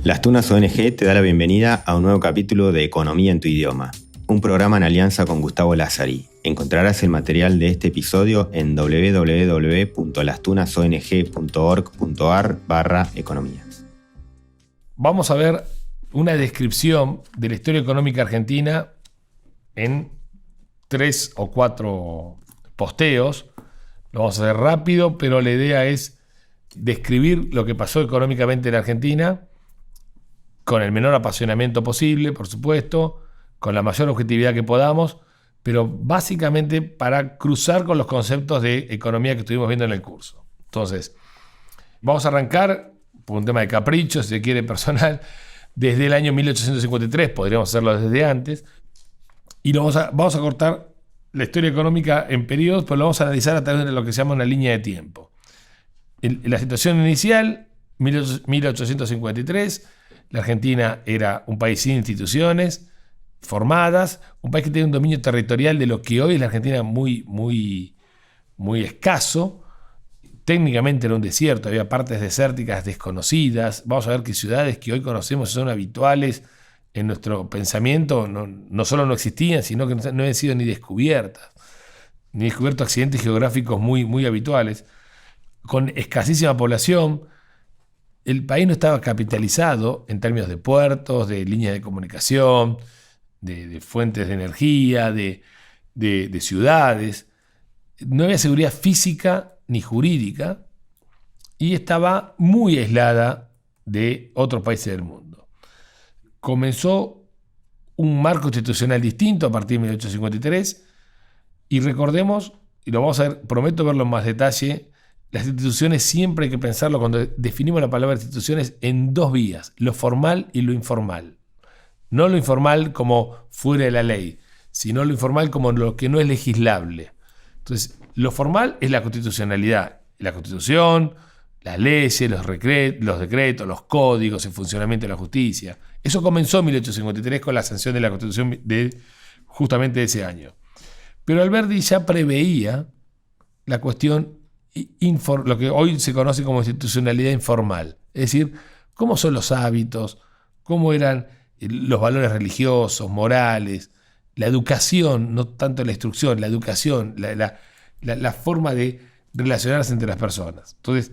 Las Tunas ONG te da la bienvenida a un nuevo capítulo de Economía en tu idioma, un programa en alianza con Gustavo Lazzari. Encontrarás el material de este episodio en www.lastunasong.org.ar/economía. Vamos a ver una descripción de la historia económica argentina en 3 o 4 posteos. Lo vamos a hacer rápido, pero la idea es describir lo que pasó económicamente en Argentina con el menor apasionamiento posible, por supuesto, con la mayor objetividad que podamos, pero básicamente para cruzar con los conceptos de economía que estuvimos viendo en el curso. Entonces, vamos a arrancar por un tema de capricho, si se quiere, personal, desde el año 1853, podríamos hacerlo desde antes, y vamos a cortar la historia económica en periodos, pero lo vamos a analizar a través de lo que se llama una línea de tiempo. La situación inicial, 1853, la Argentina era un país sin instituciones formadas, un país que tenía un dominio territorial de lo que hoy es la Argentina muy escaso. Técnicamente era un desierto, había partes desérticas desconocidas. Vamos a ver que ciudades que hoy conocemos son habituales en nuestro pensamiento, no solo no existían, sino que no habían sido ni descubiertos accidentes geográficos muy habituales. Con escasísima población, el país no estaba capitalizado en términos de puertos, de líneas de comunicación, de fuentes de energía, de ciudades. No había seguridad física ni jurídica y estaba muy aislada de otros países del mundo. Comenzó un marco institucional distinto a partir de 1853 y recordemos, y lo vamos a ver, prometo verlo en más detalle, las instituciones siempre hay que pensarlo cuando definimos la palabra instituciones en 2 vías, lo formal y lo informal. No lo informal como fuera de la ley, sino lo informal como lo que no es legislable. Entonces, lo formal es la constitucionalidad, la constitución, las leyes, los decretos, los códigos, el funcionamiento de la justicia. Eso comenzó en 1853 con la sanción de la constitución justamente de ese año. Pero Alberdi ya preveía la cuestión, lo que hoy se conoce como institucionalidad informal. Es decir, cómo son los hábitos, cómo eran los valores religiosos, morales, la educación, no tanto la instrucción, la educación, la forma de relacionarse entre las personas. Entonces,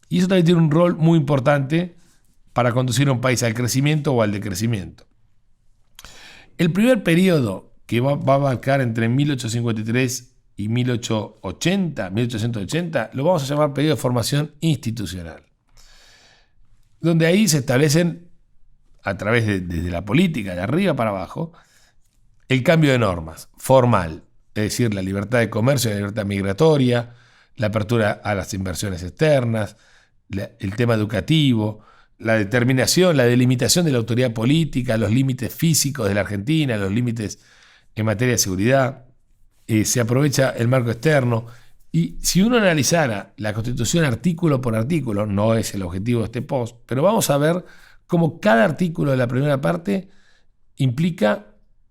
y eso también tiene un rol muy importante para conducir a un país al crecimiento o al decrecimiento. El primer periodo que va a abarcar entre 1853 y 1880, lo vamos a llamar periodo de formación institucional, donde ahí se establecen, a través desde la política, de arriba para abajo, el cambio de normas, formal, es decir, la libertad de comercio, la libertad migratoria, la apertura a las inversiones externas, el tema educativo, la determinación, la delimitación de la autoridad política, los límites físicos de la Argentina, los límites en materia de seguridad. Se aprovecha el marco externo. Y si uno analizara la Constitución artículo por artículo, no es el objetivo de este post, pero vamos a ver cómo cada artículo de la primera parte implica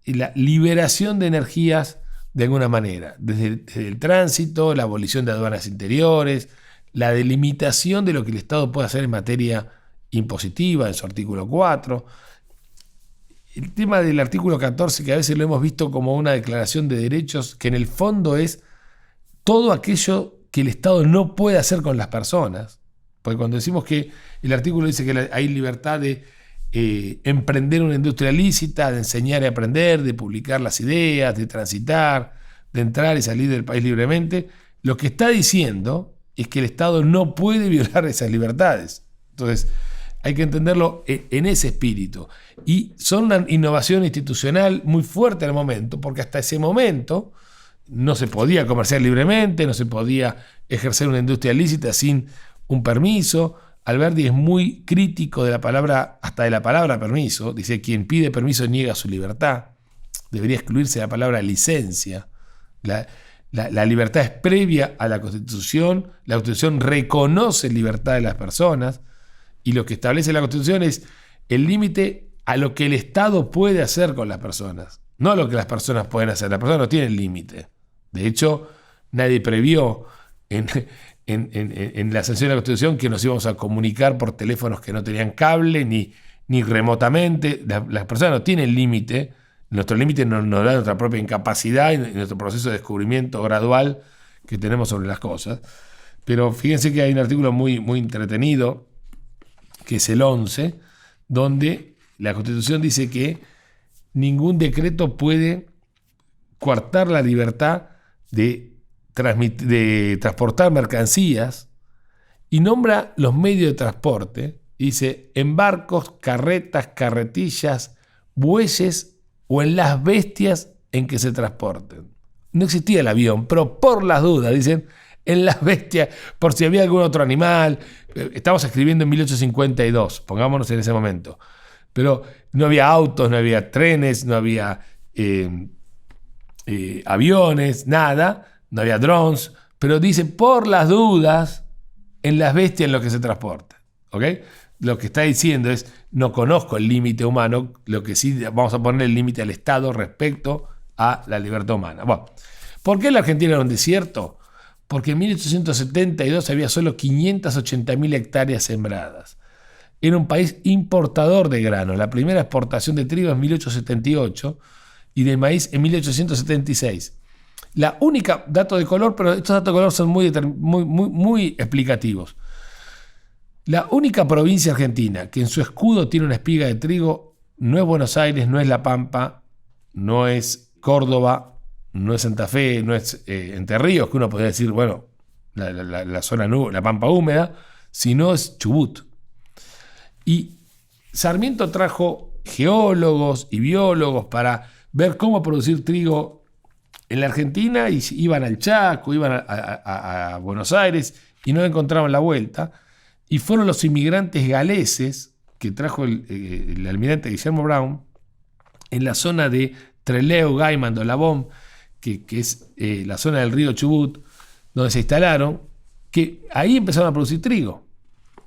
la liberación de energías de alguna manera, desde el tránsito, la abolición de aduanas interiores, la delimitación de lo que el Estado puede hacer en materia impositiva, en su artículo 4, el tema del artículo 14, que a veces lo hemos visto como una declaración de derechos, que en el fondo es todo aquello que el Estado no puede hacer con las personas. Porque cuando decimos que el artículo dice que hay libertad de emprender una industria lícita, de enseñar y aprender, de publicar las ideas, de transitar, de entrar y salir del país libremente, lo que está diciendo es que el Estado no puede violar esas libertades. Entonces, hay que entenderlo en ese espíritu. Y son una innovación institucional muy fuerte en el momento, porque hasta ese momento no se podía comerciar libremente, no se podía ejercer una industria lícita sin un permiso. Alberdi es muy crítico de la palabra, hasta de la palabra permiso. Dice, quien pide permiso niega su libertad. Debería excluirse la palabra licencia. La libertad es previa a la Constitución. La Constitución reconoce libertad de las personas. Y lo que establece la Constitución es el límite a lo que el Estado puede hacer con las personas, no a lo que las personas pueden hacer. Las personas no tienen límite. De hecho, nadie previó en la sanción de la Constitución que nos íbamos a comunicar por teléfonos que no tenían cable, ni ni remotamente. Las personas no tienen límite. Nuestro límite nos da nuestra propia incapacidad y nuestro proceso de descubrimiento gradual que tenemos sobre las cosas. Pero fíjense que hay un artículo muy, muy entretenido, que es el 11, donde la Constitución dice que ningún decreto puede coartar la libertad de transportar mercancías, y nombra los medios de transporte. Dice: en barcos, carretas, carretillas, bueyes o en las bestias en que se transporten. No existía el avión, pero por las dudas, dicen, en las bestias, por si había algún otro animal. Estamos escribiendo en 1852, pongámonos en ese momento. Pero no había autos, no había trenes, no había aviones, nada, no había drones, pero dice, por las dudas, en las bestias en lo que se transporta. ¿Ok? Lo que está diciendo es, no conozco el límite humano, lo que sí vamos a poner el límite al Estado respecto a la libertad humana. Bueno, ¿por qué la Argentina era un desierto? Porque en 1872 había solo 580.000 hectáreas sembradas. Era un país importador de grano. La primera exportación de trigo en 1878 y de maíz en 1876. La única, dato de color, pero estos datos de color son muy explicativos. La única provincia argentina que en su escudo tiene una espiga de trigo no es Buenos Aires, no es La Pampa, no es Córdoba, no es Santa Fe, no es Entre Ríos, que uno podría decir, bueno, la zona, la Pampa húmeda, sino es Chubut. Y Sarmiento trajo geólogos y biólogos para ver cómo producir trigo en la Argentina, y iban al Chaco, iban a Buenos Aires y no encontraban la vuelta. Y fueron los inmigrantes galeses que trajo el almirante Guillermo Brown en la zona de Trelew, Gaiman, Dolabón, que es la zona del río Chubut, donde se instalaron, que ahí empezaron a producir trigo.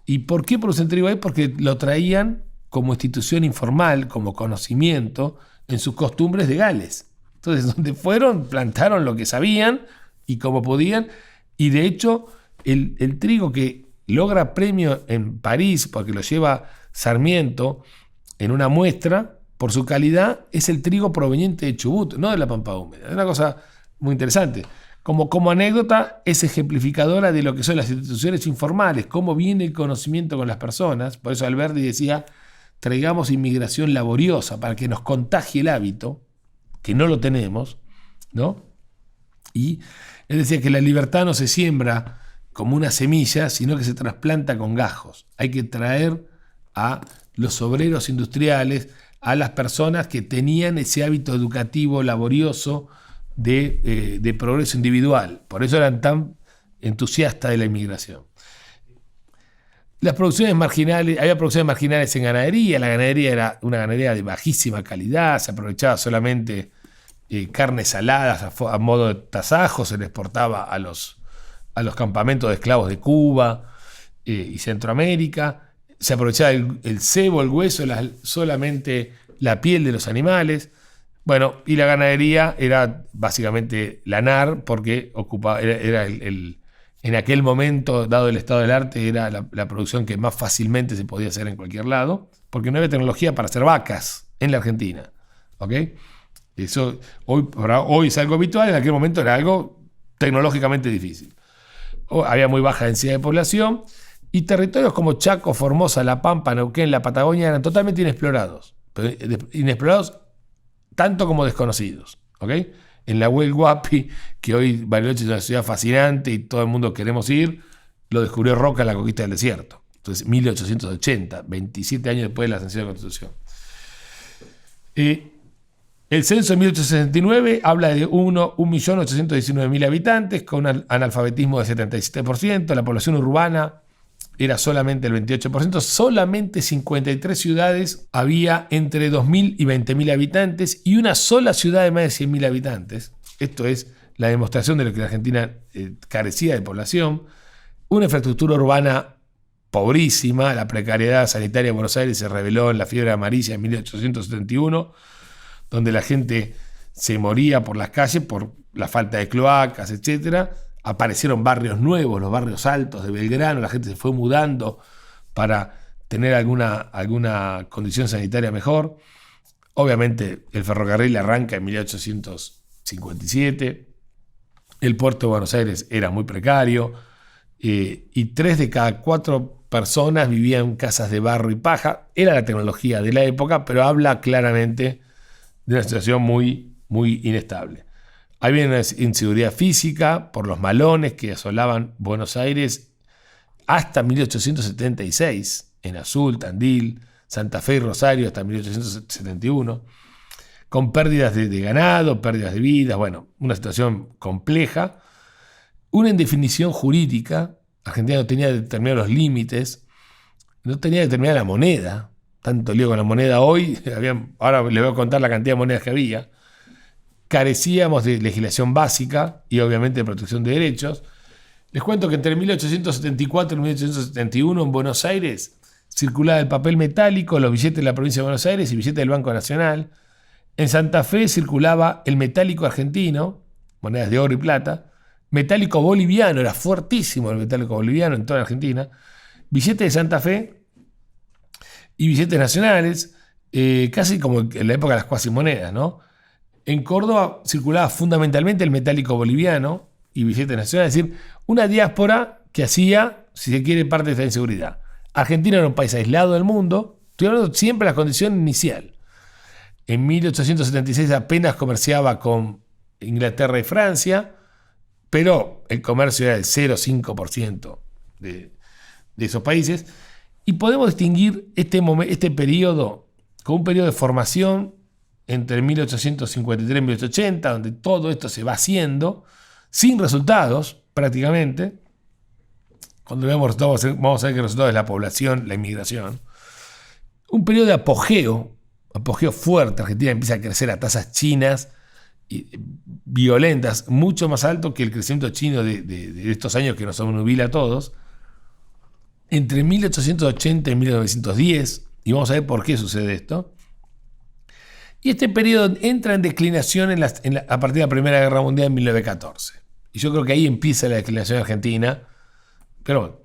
¿Y por qué producen trigo ahí? Porque lo traían como institución informal, como conocimiento en sus costumbres de Gales. Entonces, donde fueron, plantaron lo que sabían y como podían, y de hecho el trigo que logra premio en París, porque lo lleva Sarmiento en una muestra, por su calidad, es el trigo proveniente de Chubut, no de la Pampa húmeda. Es una cosa muy interesante. Como anécdota, es ejemplificadora de lo que son las instituciones informales, cómo viene el conocimiento con las personas. Por eso Alberti decía, traigamos inmigración laboriosa para que nos contagie el hábito, que no lo tenemos, ¿no? Y él decía que la libertad no se siembra como una semilla, sino que se trasplanta con gajos. Hay que traer a los obreros industriales, a las personas que tenían ese hábito educativo, laborioso, de progreso individual. Por eso eran tan entusiastas de la inmigración. Las producciones marginales, había producciones marginales en ganadería. La ganadería era una ganadería de bajísima calidad, se aprovechaba solamente carnes saladas a modo de tasajo, se le exportaba a los campamentos de esclavos de Cuba y Centroamérica. Se aprovechaba el cebo, el hueso, solamente la piel de los animales. Bueno, y la ganadería era básicamente lanar, porque era en aquel momento, dado el estado del arte, era la producción que más fácilmente se podía hacer en cualquier lado, porque no había tecnología para hacer vacas en la Argentina. ¿Ok? Eso hoy es algo habitual, en aquel momento era algo tecnológicamente difícil. Había muy baja densidad de población, y territorios como Chaco, Formosa, La Pampa, Neuquén, la Patagonia eran totalmente inexplorados. Pero inexplorados tanto como desconocidos. ¿Ok? En la Huel Huapi, que hoy Bariloche es una ciudad fascinante y todo el mundo queremos ir, lo descubrió Roca en la conquista del desierto. Entonces, 1880, 27 años después de la ascensión de la Constitución. El censo de 1869 habla de 1.819.000 habitantes, con un analfabetismo del 77%. La población urbana era solamente el 28%. Solamente 53 ciudades había entre 2.000 y 20.000 habitantes, y una sola ciudad de más de 100.000 habitantes. Esto es la demostración de lo que la Argentina carecía de población. Una infraestructura urbana pobrísima. La precariedad sanitaria de Buenos Aires se reveló en la fiebre amarilla en 1871, donde la gente se moría por las calles por la falta de cloacas, etc. Aparecieron barrios nuevos, los barrios altos de Belgrano, la gente se fue mudando para tener alguna condición sanitaria mejor. Obviamente el ferrocarril arranca en 1857, el puerto de Buenos Aires era muy precario, y 3 de cada 4 personas vivían en casas de barro y paja. Era la tecnología de la época, pero habla claramente de una situación muy, muy inestable. Había una inseguridad física por los malones que asolaban Buenos Aires hasta 1876, en Azul, Tandil, Santa Fe y Rosario hasta 1871, con pérdidas de ganado, pérdidas de vidas, bueno, una situación compleja. Una indefinición jurídica. Argentina no tenía determinados los límites, no tenía determinada la moneda, tanto lío con la moneda hoy, ahora les voy a contar la cantidad de monedas que había. Carecíamos de legislación básica y obviamente de protección de derechos. Les cuento que entre 1874 y 1871 en Buenos Aires circulaba el papel metálico, los billetes de la provincia de Buenos Aires y billetes del Banco Nacional. En Santa Fe circulaba el metálico argentino, monedas de oro y plata, metálico boliviano, era fuertísimo el metálico boliviano en toda la Argentina, billetes de Santa Fe y billetes nacionales, casi como en la época de las cuasimonedas, ¿no? En Córdoba circulaba fundamentalmente el metálico boliviano y billetes nacionales, es decir, una diáspora que hacía, si se quiere, parte de esta inseguridad. Argentina era un país aislado del mundo, estoy hablando siempre de la condición inicial. En 1876 apenas comerciaba con Inglaterra y Francia, pero el comercio era del 0,5% de esos países. Y podemos distinguir este periodo como un periodo de formación entre 1853 y 1880, donde todo esto se va haciendo, sin resultados prácticamente. Cuando veamos resultados, vamos a ver que el resultado es la población, la inmigración. Un periodo de apogeo fuerte. Argentina empieza a crecer a tasas chinas violentas, mucho más alto que el crecimiento chino de estos años que nos obnubila a todos. Entre 1880 y 1910, y vamos a ver por qué sucede esto. Y este periodo entra en declinación a partir de la Primera Guerra Mundial en 1914. Y yo creo que ahí empieza la declinación argentina. Pero bueno,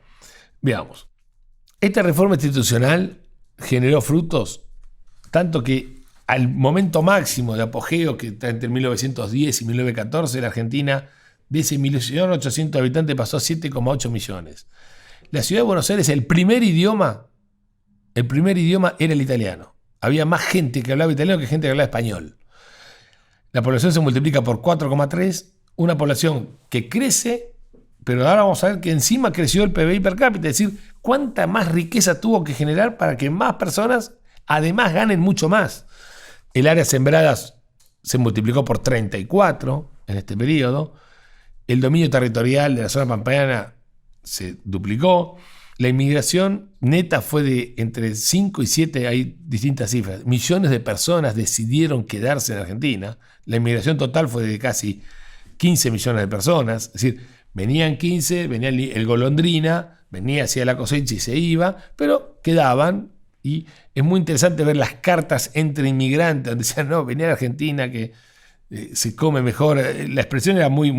veamos. Esta reforma institucional generó frutos, tanto que al momento máximo de apogeo, que está entre 1910 y 1914, la Argentina, de ese 1.800.000 habitantes, pasó a 7,8 millones. La ciudad de Buenos Aires, el primer idioma era el italiano. Había más gente que hablaba italiano que gente que hablaba español. La población se multiplica por 4,3, una población que crece, pero ahora vamos a ver que encima creció el PBI per cápita, es decir, cuánta más riqueza tuvo que generar para que más personas además ganen mucho más. El área sembradas se multiplicó por 34 en este periodo. El dominio territorial de la zona pampeana se duplicó. La inmigración neta fue de entre 5 y 7, hay distintas cifras. Millones de personas decidieron quedarse en Argentina. La inmigración total fue de casi 15 millones de personas. Es decir, venían 15, venía el golondrina, venía hacia la cosecha y se iba, pero quedaban. Y es muy interesante ver las cartas entre inmigrantes, donde decían, no, venía a Argentina que se come mejor. La expresión era muy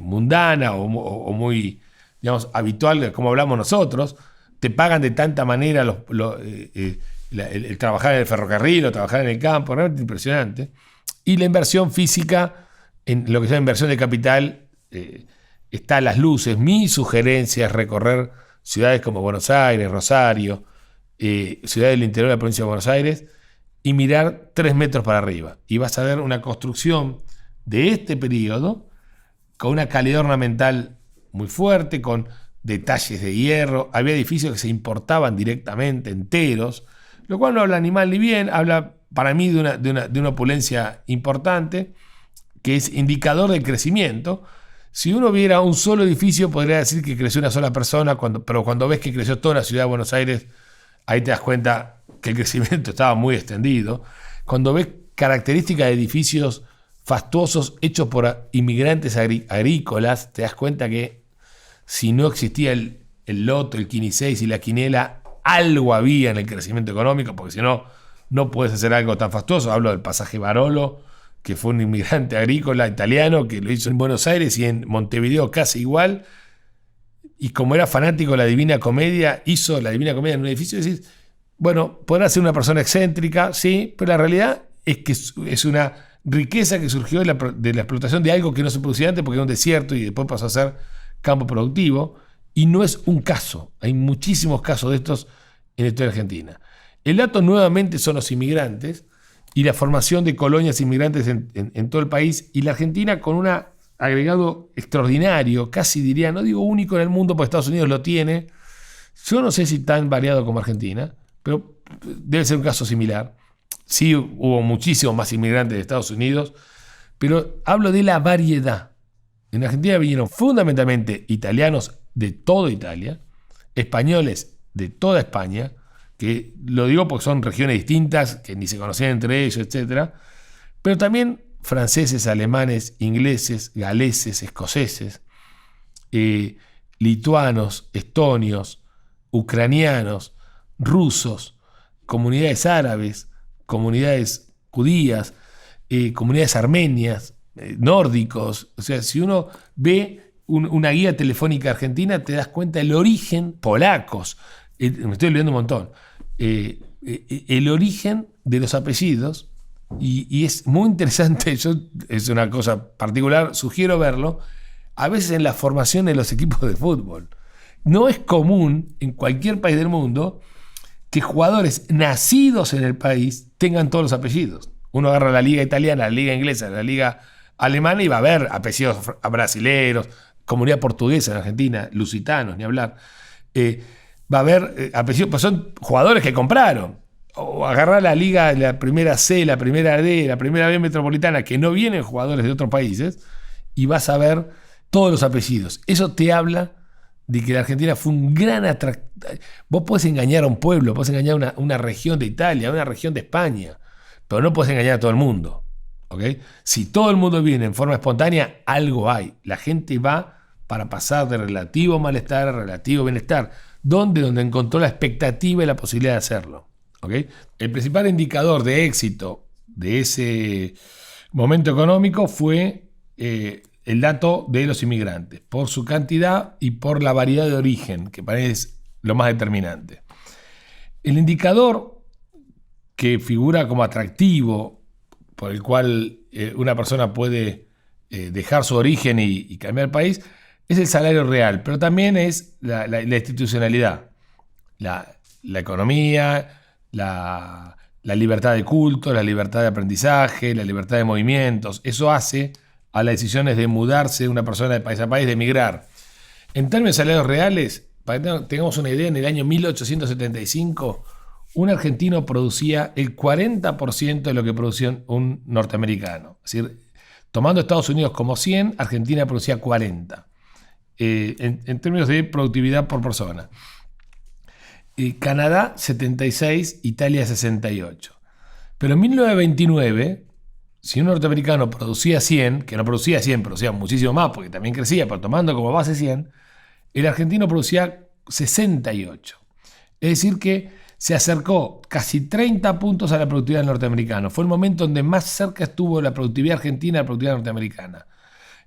mundana o muy, digamos, habitual, como hablamos nosotros. Te pagan de tanta manera el trabajar en el ferrocarril o trabajar en el campo, realmente impresionante. Y la inversión física, en lo que se llama inversión de capital, está a las luces. Mi sugerencia es recorrer ciudades como Buenos Aires, Rosario, ciudades del interior de la provincia de Buenos Aires, y mirar 3 metros para arriba. Y vas a ver una construcción de este periodo con una calidad ornamental muy fuerte, con detalles de hierro. Había edificios que se importaban directamente, enteros, lo cual no habla ni mal ni bien, habla para mí de una opulencia importante, que es indicador del crecimiento. Si uno viera un solo edificio, podría decir que creció una sola persona, pero cuando ves que creció toda la ciudad de Buenos Aires, ahí te das cuenta que el crecimiento estaba muy extendido. Cuando ves características de edificios fastuosos hechos por inmigrantes agrícolas, te das cuenta que si no existía el loto, el quiniseis y la quinela, algo había en el crecimiento económico, porque si no, no puedes hacer algo tan fastuoso. Hablo del pasaje Barolo, que fue un inmigrante agrícola italiano que lo hizo en Buenos Aires y en Montevideo casi igual. y como era fanático de la Divina Comedia, hizo la Divina Comedia en un edificio, y decís, bueno, podrá ser una persona excéntrica, sí, pero la realidad es que es una riqueza que surgió de la explotación de algo que no se producía antes porque era un desierto y después pasó a ser campo productivo, y no es un caso, hay muchísimos casos de estos en la historia argentina. El dato nuevamente son los inmigrantes y la formación de colonias inmigrantes en todo el país, y la Argentina con un agregado extraordinario, casi diría, no digo único en el mundo porque Estados Unidos lo tiene, yo no sé si tan variado como Argentina, pero debe ser un caso similar. Sí hubo muchísimos más inmigrantes de Estados Unidos, pero hablo de la variedad. En Argentina vinieron fundamentalmente italianos de toda Italia, españoles de toda España, que lo digo porque son regiones distintas, que ni se conocían entre ellos, etc. Pero también franceses, alemanes, ingleses, galeses, escoceses, lituanos, estonios, ucranianos, rusos, comunidades árabes, comunidades judías, comunidades armenias, nórdicos. O sea, si uno ve una guía telefónica argentina, te das cuenta del origen, polacos, me estoy olvidando un montón, el origen de los apellidos, y es muy interesante. Es una cosa particular, sugiero verlo, a veces en la formación de los equipos de fútbol. No es común en cualquier país del mundo que jugadores nacidos en el país tengan todos los apellidos. Uno agarra la liga italiana, la liga inglesa, la liga alemana y va a ver apellidos brasileros, comunidad portuguesa en Argentina, lusitanos, ni hablar. Va a haber apellidos, pues son jugadores que compraron. O agarrar la liga, la primera C, la primera D, la primera B metropolitana, que no vienen jugadores de otros países, y vas a ver todos los apellidos. Eso te habla de que la Argentina fue un gran atractivo. Vos podés engañar a un pueblo, podés engañar a una región de Italia, a una región de España, pero no podés engañar a todo el mundo. ¿Okay? Si todo el mundo viene en forma espontánea, algo hay. La gente va para pasar de relativo malestar a relativo bienestar. Donde encontró la expectativa y la posibilidad de hacerlo. ¿Okay? El principal indicador de éxito de ese momento económico fue el dato de los inmigrantes, por su cantidad y por la variedad de origen, que parece lo más determinante. El indicador que figura como atractivo, por el cual una persona puede dejar su origen y cambiar el país, es el salario real, pero también es la institucionalidad, la economía, la libertad de culto, la libertad de aprendizaje, la libertad de movimientos. Eso hace a las decisiones de mudarse de una persona de país a país, de emigrar. En términos de salarios reales, para que tengamos una idea, en el año 1875, un argentino producía el 40% de lo que producía un norteamericano. Es decir, tomando Estados Unidos como 100, Argentina producía 40. En términos de productividad por persona. Canadá 76, Italia 68. Pero en 1929, si un norteamericano producía 100, que no producía 100, producía muchísimo más porque también crecía, pero tomando como base 100, el argentino producía 68. Es decir que se acercó casi 30 puntos a la productividad del norteamericano. Fue el momento donde más cerca estuvo la productividad argentina a la productividad norteamericana.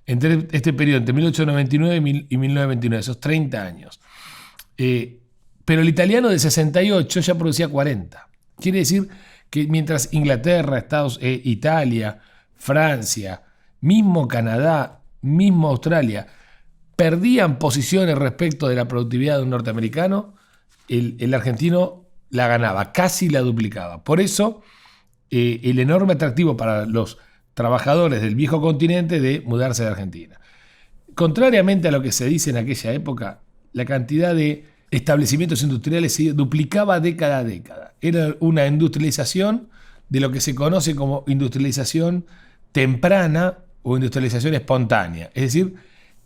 Entre este periodo, entre 1899 y 1929, esos 30 años. Pero el italiano de 68 ya producía 40. Quiere decir que mientras Inglaterra, Italia, Francia, mismo Canadá, mismo Australia, perdían posiciones respecto de la productividad de un norteamericano, el argentino la ganaba, casi la duplicaba. Por eso, el enorme atractivo para los trabajadores del viejo continente de mudarse de Argentina. Contrariamente a lo que se dice en aquella época, la cantidad de establecimientos industriales se duplicaba década a década. Era una industrialización de lo que se conoce como industrialización temprana o industrialización espontánea. Es decir,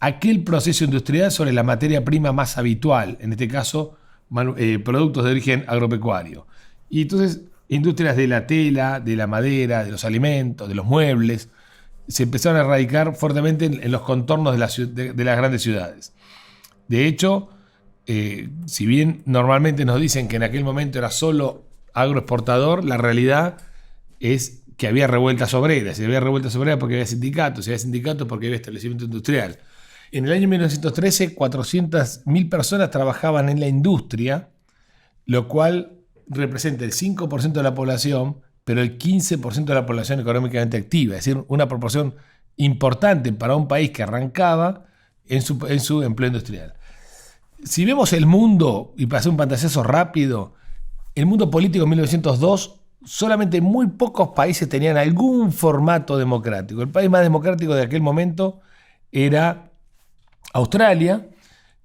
aquel proceso industrial sobre la materia prima más habitual, en este caso productos de origen agropecuario. Y entonces industrias de la tela, de la madera, de los alimentos, de los muebles, se empezaron a radicar fuertemente en los contornos de las grandes ciudades. De hecho, si bien normalmente nos dicen que en aquel momento era solo agroexportador, la realidad es que había revueltas obreras. Y había revueltas obreras porque había sindicatos, y había sindicatos porque había establecimiento industrial. En el año 1913, 400.000 personas trabajaban en la industria, lo cual representa el 5% de la población, pero el 15% de la población económicamente activa, es decir, una proporción importante para un país que arrancaba en su empleo industrial. Si vemos el mundo, y para hacer un pantallazo rápido, el mundo político en 1902, solamente muy pocos países tenían algún formato democrático. El país más democrático de aquel momento era Australia,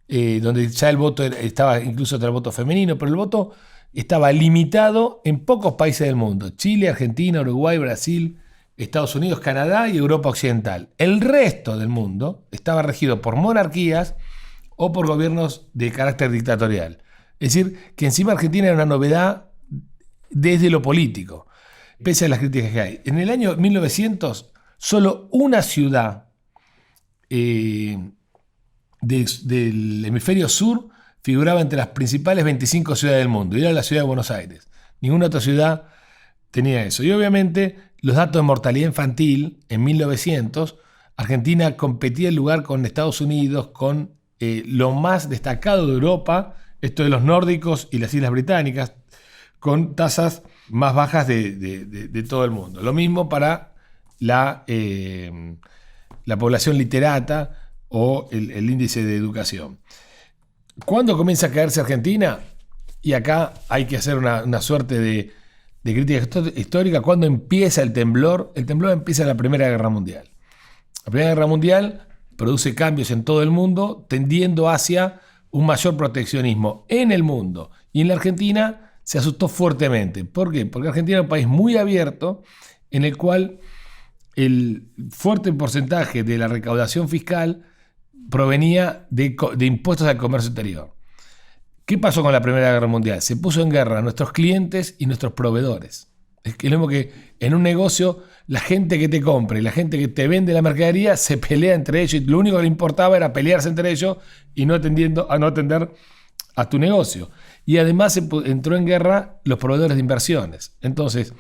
donde ya el voto estaba incluso el voto femenino, pero el voto estaba limitado en pocos países del mundo: Chile, Argentina, Uruguay, Brasil, Estados Unidos, Canadá y Europa Occidental. El resto del mundo estaba regido por monarquías o por gobiernos de carácter dictatorial. Es decir, que encima Argentina era una novedad desde lo político, pese a las críticas que hay. En el año 1900, solo una ciudad del hemisferio sur figuraba entre las principales 25 ciudades del mundo, y era la ciudad de Buenos Aires. Ninguna otra ciudad tenía eso. Y obviamente los datos de mortalidad infantil en 1900, Argentina competía en lugar con Estados Unidos, con lo más destacado de Europa, esto de los nórdicos y las Islas Británicas, con tasas más bajas de todo el mundo. Lo mismo para la población literata o el índice de educación. ¿Cuándo comienza a caerse Argentina? Y acá hay que hacer una suerte de crítica histórica. ¿Cuándo empieza el temblor? El temblor empieza en la Primera Guerra Mundial. La Primera Guerra Mundial produce cambios en todo el mundo, tendiendo hacia un mayor proteccionismo en el mundo. Y en la Argentina se asustó fuertemente. ¿Por qué? Porque Argentina es un país muy abierto, en el cual el fuerte porcentaje de la recaudación fiscal provenía de impuestos al comercio exterior. ¿Qué pasó con la Primera Guerra Mundial? Se puso en guerra a nuestros clientes y nuestros proveedores. Es lo mismo que en un negocio, la gente que te compra y la gente que te vende la mercadería se pelea entre ellos, y lo único que le importaba era pelearse entre ellos y no atender a tu negocio. Y además entró en guerra los proveedores de inversiones. Entonces,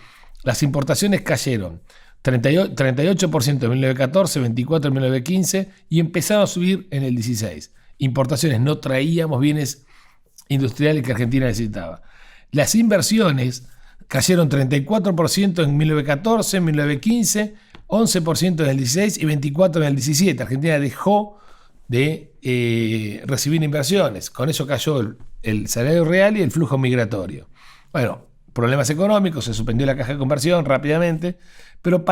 las importaciones cayeron 38% en 1914, 24% en 1915 y empezaron a subir en el 16. Importaciones, no traíamos bienes industriales que Argentina necesitaba. Las inversiones cayeron 34% en 1914, en 1915, 11% en el 16 y 24% en el 17. Argentina dejó de recibir inversiones. Con eso cayó el salario real y el flujo migratorio. Bueno, problemas económicos, se suspendió la caja de conversión rápidamente, pero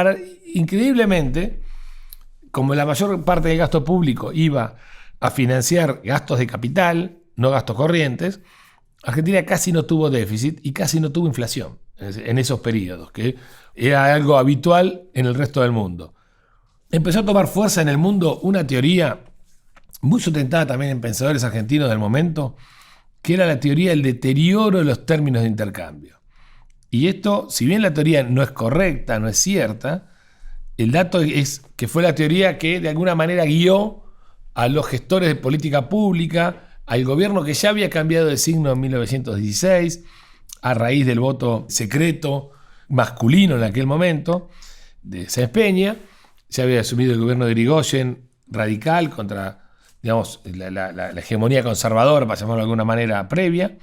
increíblemente, como la mayor parte del gasto público iba a financiar gastos de capital, no gastos corrientes, Argentina casi no tuvo déficit y casi no tuvo inflación en esos periodos, que era algo habitual en el resto del mundo. Empezó a tomar fuerza en el mundo una teoría muy sustentada también en pensadores argentinos del momento, que era la teoría del deterioro de los términos de intercambio. Y esto, si bien la teoría no es correcta, no es cierta, el dato es que fue la teoría que de alguna manera guió a los gestores de política pública, al gobierno que ya había cambiado de signo en 1916, a raíz del voto secreto masculino en aquel momento, de Sáenz Peña. Se había asumido el gobierno de Irigoyen radical contra, digamos, la hegemonía conservadora, para llamarlo de alguna manera, previa.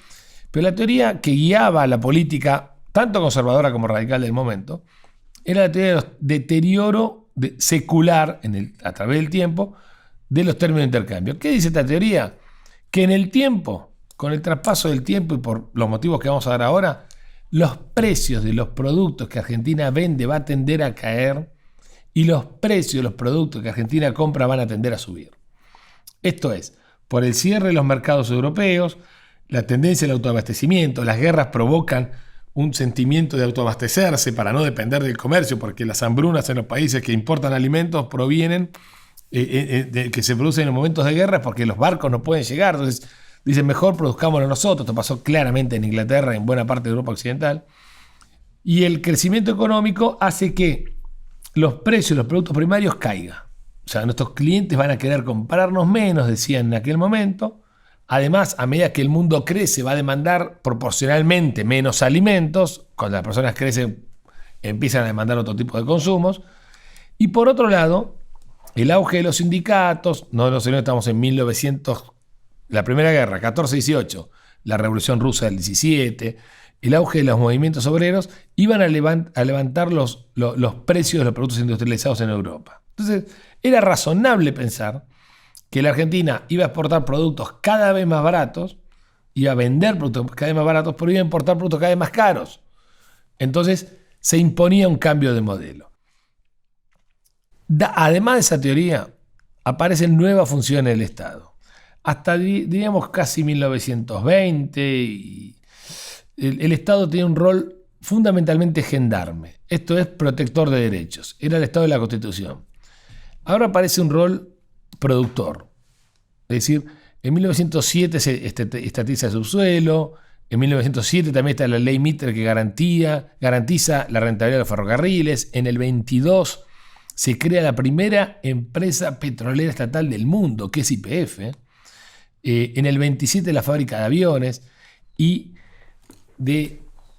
Pero la teoría que guiaba la política, tanto conservadora como radical del momento, era la teoría del deterioro secular a través del tiempo de los términos de intercambio. ¿Qué dice esta teoría? Que en el tiempo, con el traspaso del tiempo y por los motivos que vamos a dar ahora, los precios de los productos que Argentina vende va a tender a caer y los precios de los productos que Argentina compra van a tender a subir. Esto es, por el cierre de los mercados europeos, la tendencia al autoabastecimiento, las guerras provocan un sentimiento de autoabastecerse para no depender del comercio, porque las hambrunas en los países que importan alimentos provienen de que se producen en momentos de guerra, porque los barcos no pueden llegar. Entonces dicen, mejor produzcámoslo nosotros. Esto pasó claramente en Inglaterra y en buena parte de Europa Occidental. Y el crecimiento económico hace que los precios de los productos primarios caigan. O sea, nuestros clientes van a querer comprarnos menos, decían en aquel momento. Además, a medida que el mundo crece, va a demandar proporcionalmente menos alimentos. Cuando las personas crecen, empiezan a demandar otro tipo de consumos. Y por otro lado, El auge de los sindicatos, no nos olvidemos, estamos en 1900, la Primera Guerra, 14-18, la Revolución Rusa del 17, el auge de los movimientos obreros, iban a levantar los precios de los productos industrializados en Europa. Entonces, era razonable pensar que la Argentina iba a exportar productos cada vez más baratos, iba a vender productos cada vez más baratos, pero iba a importar productos cada vez más caros. Entonces, se imponía un cambio de modelo. Además de esa teoría, aparecen nuevas funciones del Estado. Hasta, diríamos, casi 1920, el Estado tenía un rol fundamentalmente gendarme. Esto es protector de derechos. Era el Estado de la Constitución. Ahora aparece un rol productor. Es decir, en 1907 se estatiza el subsuelo. En 1907 también está la ley Mitre que garantiza la rentabilidad de los ferrocarriles. En el 22 se crea la primera empresa petrolera estatal del mundo, que es YPF. En el 27 la fábrica de aviones. Y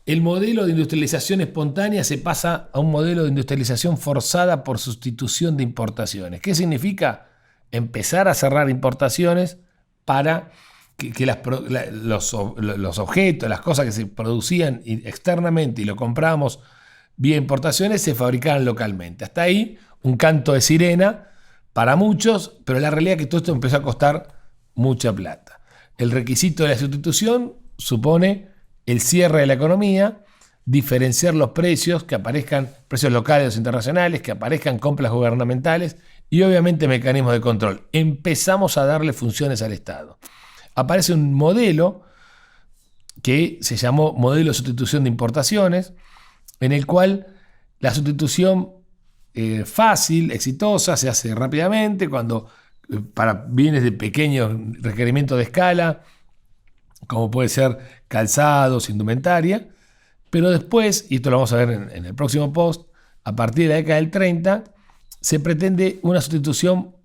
el modelo de industrialización espontánea se pasa a un modelo de industrialización forzada por sustitución de importaciones. ¿Qué significa? Empezar a cerrar importaciones para que los objetos, las cosas que se producían externamente y lo compramos vía importaciones, se fabricaban localmente. Hasta ahí, un canto de sirena para muchos, pero la realidad es que todo esto empezó a costar mucha plata. El requisito de la sustitución supone el cierre de la economía, diferenciar los precios, que aparezcan precios locales o internacionales, que aparezcan compras gubernamentales y obviamente mecanismos de control. Empezamos a darle funciones al Estado. Aparece un modelo que se llamó modelo de sustitución de importaciones, en el cual la sustitución fácil, exitosa, se hace rápidamente cuando para bienes de pequeños requerimientos de escala, como puede ser calzados, indumentaria, pero después, y esto lo vamos a ver en el próximo post, a partir de la década del 30, se pretende una sustitución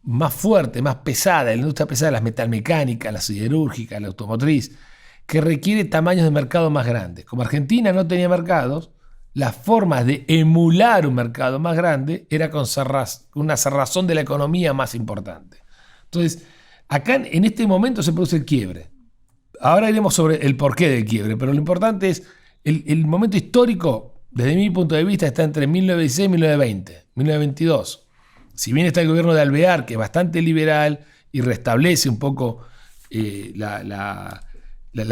más fuerte, más pesada, la industria pesada, las metalmecánicas, la siderúrgica, la automotriz, que requiere tamaños de mercado más grandes. Como Argentina no tenía mercados, las formas de emular un mercado más grande era con una cerrazón de la economía más importante. Entonces, acá en este momento se produce el quiebre. Ahora iremos sobre el porqué del quiebre, pero lo importante es el momento histórico, desde mi punto de vista, está entre 1916 y 1920, 1922. Si bien está el gobierno de Alvear, que es bastante liberal y restablece un poco la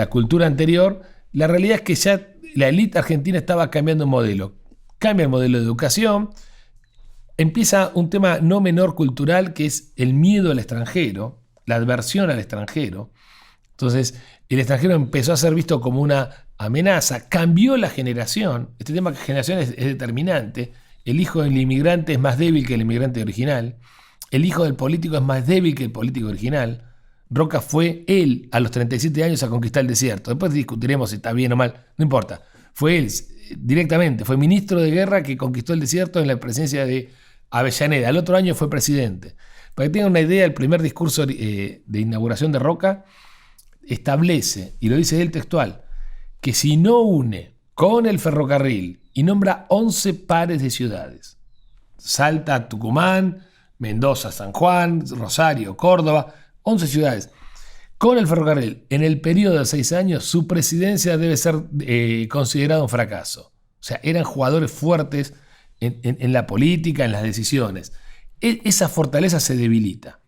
cultura anterior, la realidad es que ya la élite argentina estaba cambiando modelo. Cambia el modelo de educación, empieza un tema no menor cultural, que es el miedo al extranjero, la aversión al extranjero. Entonces, el extranjero empezó a ser visto como una amenaza, cambió la generación. Este tema de generación es determinante. El hijo del inmigrante es más débil que el inmigrante original. El hijo del político es más débil que el político original. Roca fue él a los 37 años a conquistar el desierto. Después discutiremos si está bien o mal, no importa. Fue él directamente, fue ministro de guerra que conquistó el desierto en la presencia de Avellaneda. El otro año fue presidente. Para que tengan una idea, el primer discurso de inauguración de Roca establece, y lo dice él textual, que si no une con el ferrocarril y nombra 11 pares de ciudades, Salta, Tucumán, Mendoza, San Juan, Rosario, Córdoba, 11 ciudades, con el ferrocarril en el periodo de 6 años, su presidencia debe ser considerada un fracaso. O sea, eran jugadores fuertes en la política, en las decisiones. Esa fortaleza se debilita.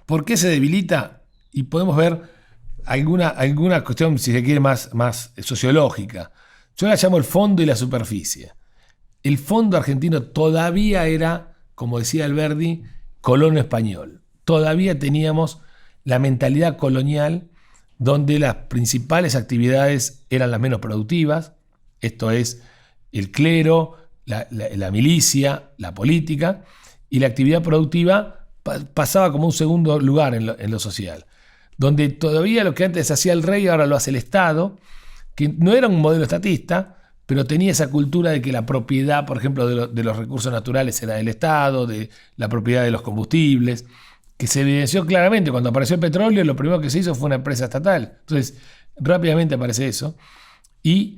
¿Por qué se debilita? Y podemos ver alguna cuestión, si se quiere, más sociológica. Yo la llamo el fondo y la superficie. El fondo argentino todavía era, como decía Alberdi, colono español. Todavía teníamos la mentalidad colonial donde las principales actividades eran las menos productivas, esto es el clero, la milicia, la política, y la actividad productiva pasaba como un segundo lugar en lo social. Donde todavía lo que antes hacía el rey ahora lo hace el Estado, que no era un modelo estatista, pero tenía esa cultura de que la propiedad, por ejemplo, de los recursos naturales era del Estado, de la propiedad de los combustibles, que se evidenció claramente cuando apareció el petróleo. Lo primero que se hizo fue una empresa estatal. Entonces, rápidamente aparece eso. Y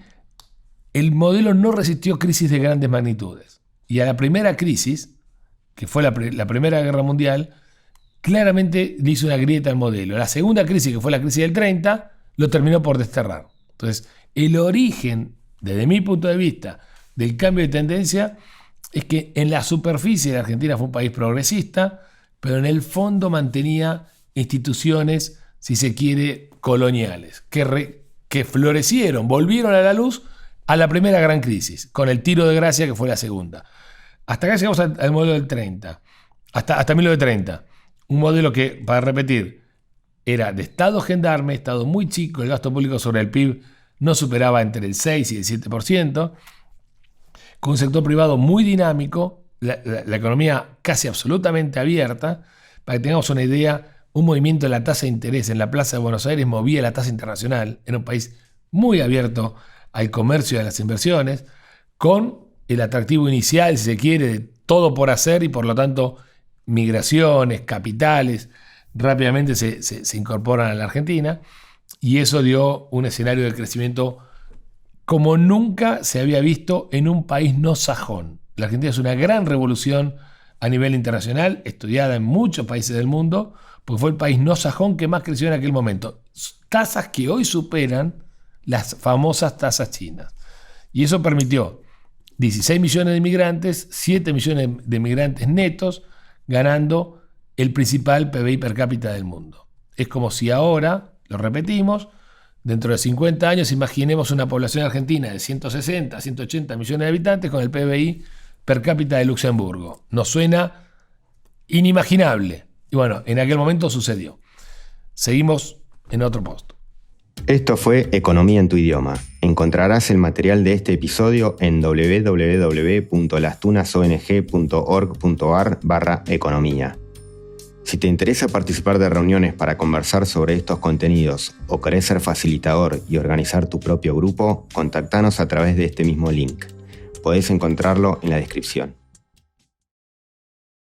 el modelo no resistió crisis de grandes magnitudes. Y a la primera crisis, que fue la Primera Guerra Mundial, claramente le hizo una grieta al modelo. La segunda crisis, que fue la crisis del 30, lo terminó por desterrar. Entonces, el origen, desde mi punto de vista, del cambio de tendencia es que en la superficie la Argentina fue un país progresista, pero en el fondo mantenía instituciones, si se quiere, coloniales, que florecieron, volvieron a la luz a la primera gran crisis, con el tiro de gracia que fue la segunda. Hasta acá llegamos al modelo del 30, hasta 1930. Un modelo que, para repetir, era de Estado gendarme, Estado muy chico, el gasto público sobre el PIB no superaba entre el 6 y el 7%, con un sector privado muy dinámico, la economía casi absolutamente abierta. Para que tengamos una idea, un movimiento de la tasa de interés en la Plaza de Buenos Aires movía la tasa internacional. Era un país muy abierto al comercio y a las inversiones, con el atractivo inicial, si se quiere, de todo por hacer y por lo tanto migraciones, capitales, rápidamente se incorporan a la Argentina, y eso dio un escenario de crecimiento como nunca se había visto en un país no sajón. La Argentina es una gran revolución a nivel internacional, estudiada en muchos países del mundo, porque fue el país no sajón que más creció en aquel momento. Tasas que hoy superan las famosas tasas chinas. Y eso permitió 16 millones de inmigrantes, 7 millones de inmigrantes netos, ganando el principal PBI per cápita del mundo. Es como si ahora, lo repetimos, dentro de 50 años imaginemos una población argentina de 160, 180 millones de habitantes con el PBI per cápita de Luxemburgo. Nos suena inimaginable. Y bueno, en aquel momento sucedió. Seguimos en otro post. Esto fue Economía en tu idioma. Encontrarás el material de este episodio en www.lastunasong.org.ar/economía. Si te interesa participar de reuniones para conversar sobre estos contenidos o querés ser facilitador y organizar tu propio grupo, contactanos a través de este mismo link. Podés encontrarlo en la descripción.